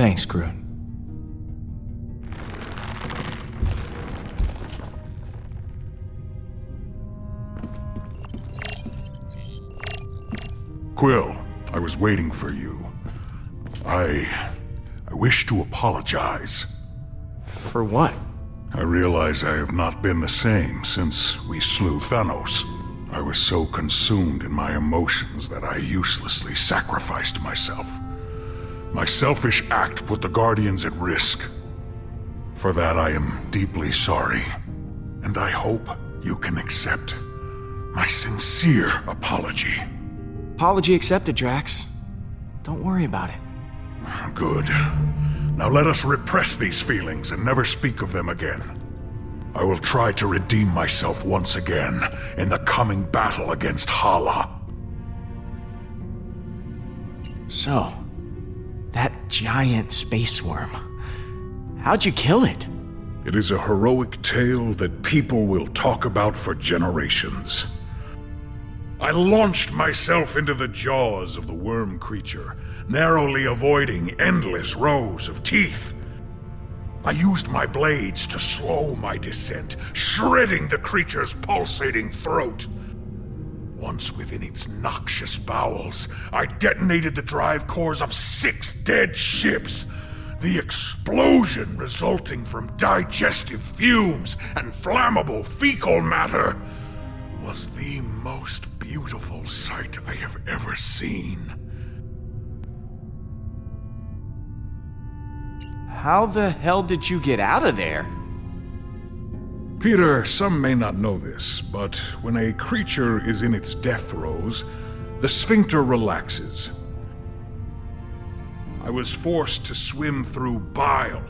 Thanks, Groot. Quill, I was waiting for you. I wish to apologize. For what? I realize I have not been the same since we slew Thanos. I was so consumed in my emotions that I uselessly sacrificed myself. My selfish act put the Guardians at risk. For that I am deeply sorry, and I hope you can accept my sincere apology. Apology accepted, Drax. Don't worry about it. Good. Now let us repress these feelings and never speak of them again. I will try to redeem myself once again in the coming battle against Hala. So, that giant space worm. How'd you kill it? It is a heroic tale that people will talk about for generations. I launched myself into the jaws of the worm creature, narrowly avoiding endless rows of teeth. I used my blades to slow my descent, shredding the creature's pulsating throat. Once within its noxious bowels, I detonated the drive cores of 6 dead ships. The explosion resulting from digestive fumes and flammable fecal matter was the most beautiful sight I have ever seen. How the hell did you get out of there? Peter, some may not know this, but when a creature is in its death throes, the sphincter relaxes. I was forced to swim through bile.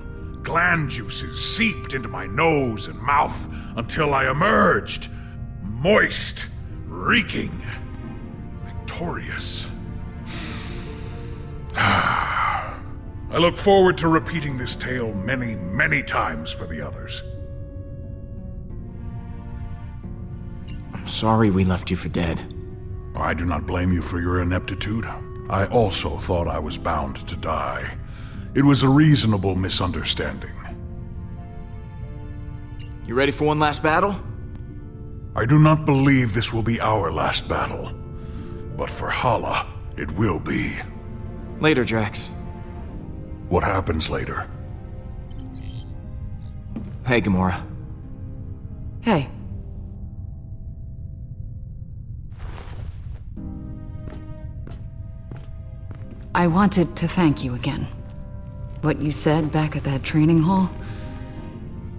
Gland juices seeped into my nose and mouth until I emerged, moist, reeking, victorious. I look forward to repeating this tale many, many times for the others. I'm sorry we left you for dead. I do not blame you for your ineptitude. I also thought I was bound to die. It was a reasonable misunderstanding. You ready for one last battle? I do not believe this will be our last battle. But for Hala, it will be. Later, Drax. What happens later? Hey, Gamora. Hey. I wanted to thank you again. What you said back at that training hall,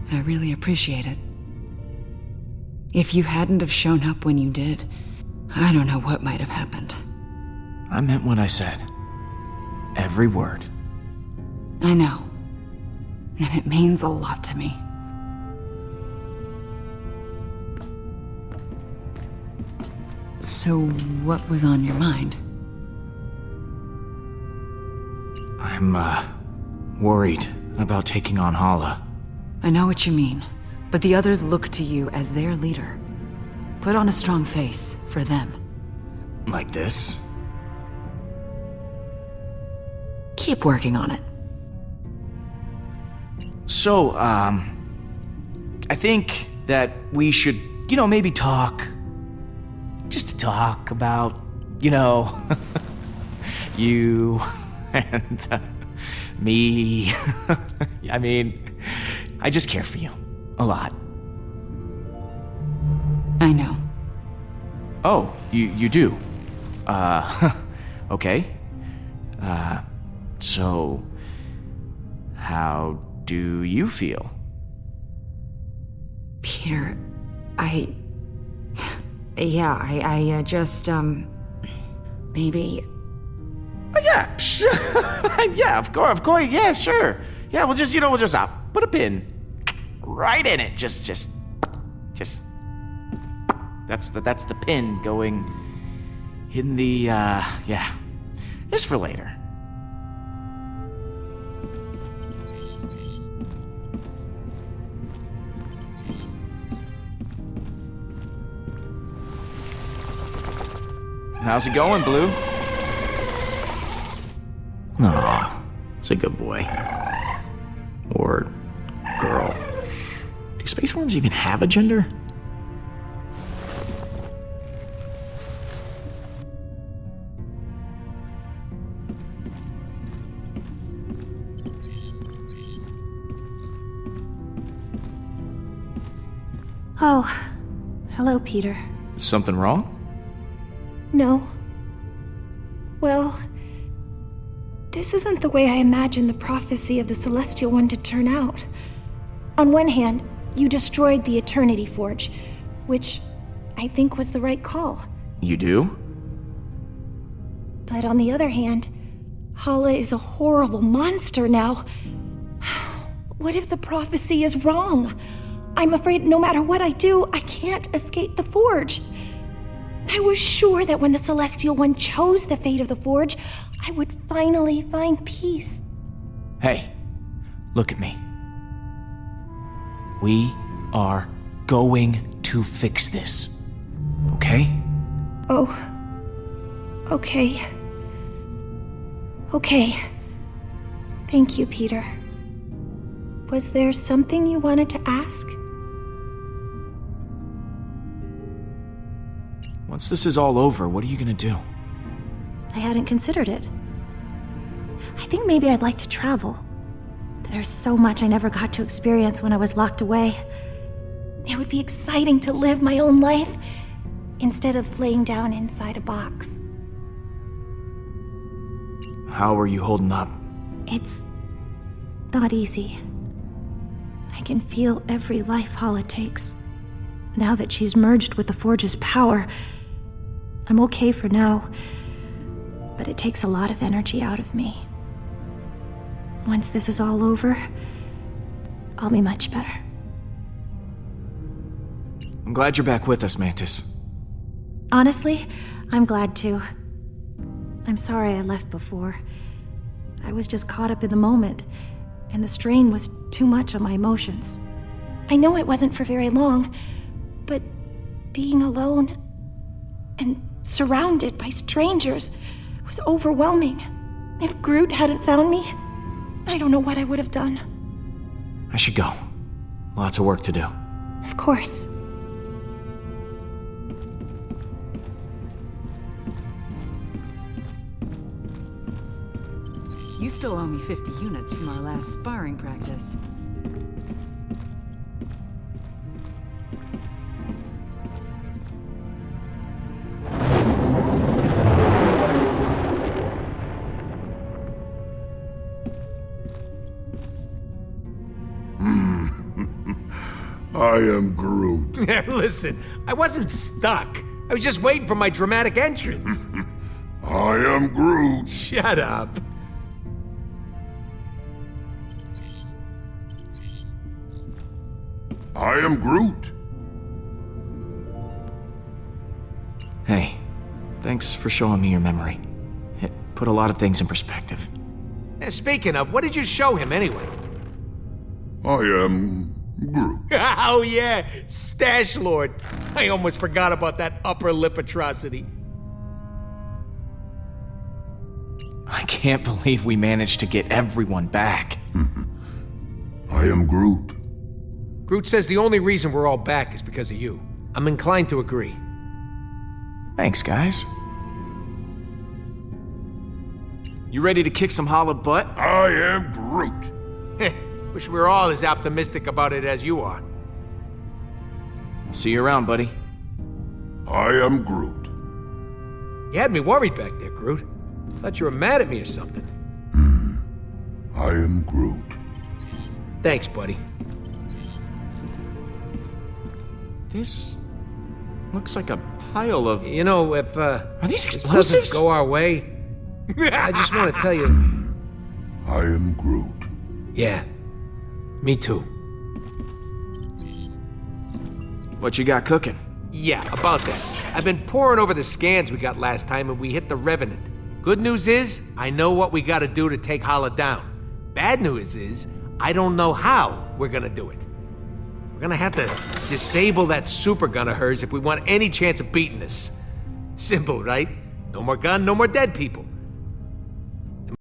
I really appreciate it. If you hadn't have shown up when you did, I don't know what might have happened. I meant what I said. Every word. I know. And it means a lot to me. So, what was on your mind? I'm, worried about taking on Hala. I know what you mean, but the others look to you as their leader. Put on a strong face for them. Like this? Keep working on it. So, I think that we should, maybe talk. Just to talk about, you and me. I mean, I just care for you. A lot. I know. Oh, you do? Okay. So, how do you feel? Peter, I just, maybe... Yeah, yeah, of course, yeah, sure. Yeah, we'll just put a pin right in it. Just, that's the pin going in the, yeah, just for later. How's it going, Blue? Aw, He's a good boy. Or girl. Do space worms even have a gender? Oh, hello, Peter. Something wrong? No. Well, this isn't the way I imagined the prophecy of the Celestial One to turn out. On one hand, you destroyed the Eternity Forge, which I think was the right call. You do? But on the other hand, Hala is a horrible monster now. What if the prophecy is wrong? I'm afraid no matter what I do, I can't escape the Forge. I was sure that when the Celestial One chose the fate of the Forge, I would finally find peace. Hey, look at me. We are going to fix this. Okay? Oh. Okay. Okay. Thank you, Peter. Was there something you wanted to ask? Once this is all over, what are you gonna do? I hadn't considered it. I think maybe I'd like to travel. There's so much I never got to experience when I was locked away. It would be exciting to live my own life instead of laying down inside a box. How are you holding up? It's not easy. I can feel every life Hala takes. Now that she's merged with the Forge's power, I'm okay for now, but it takes a lot of energy out of me. Once this is all over, I'll be much better. I'm glad you're back with us, Mantis. Honestly, I'm glad too. I'm sorry I left before. I was just caught up in the moment, and the strain was too much on my emotions. I know it wasn't for very long, but being alone and surrounded by strangers was overwhelming. If Groot hadn't found me, I don't know what I would have done. I should go. Lots of work to do. Of course. You still owe me 50 units from our last sparring practice. I am Groot. Listen, I wasn't stuck. I was just waiting for my dramatic entrance. I am Groot. Shut up. I am Groot. Hey, thanks for showing me your memory. It put a lot of things in perspective. Speaking of, what did you show him anyway? I am Groot. Oh yeah, Stash Lord. I almost forgot about that upper lip atrocity. I can't believe we managed to get everyone back. I am Groot. Groot says the only reason we're all back is because of you. I'm inclined to agree. Thanks, guys. You ready to kick some Hala butt? I am Groot. Wish we were all as optimistic about it as you are. I'll see you around, buddy. I am Groot. You had me worried back there, Groot. Thought you were mad at me or something. I am Groot. Thanks, buddy. This looks like a pile of... You know, if Are these this doesn't explosives? go our way, I just want to tell you, I am Groot. yeah, me too. What you got cooking? Yeah, about that. I've been poring over the scans we got last time and we hit the Revenant. Good news is, I know what we gotta do to take Hala down. Bad news is, I don't know how we're gonna do it. We're gonna have to disable that super gun of hers if we want any chance of beating this. Simple, right? No more gun, no more dead people.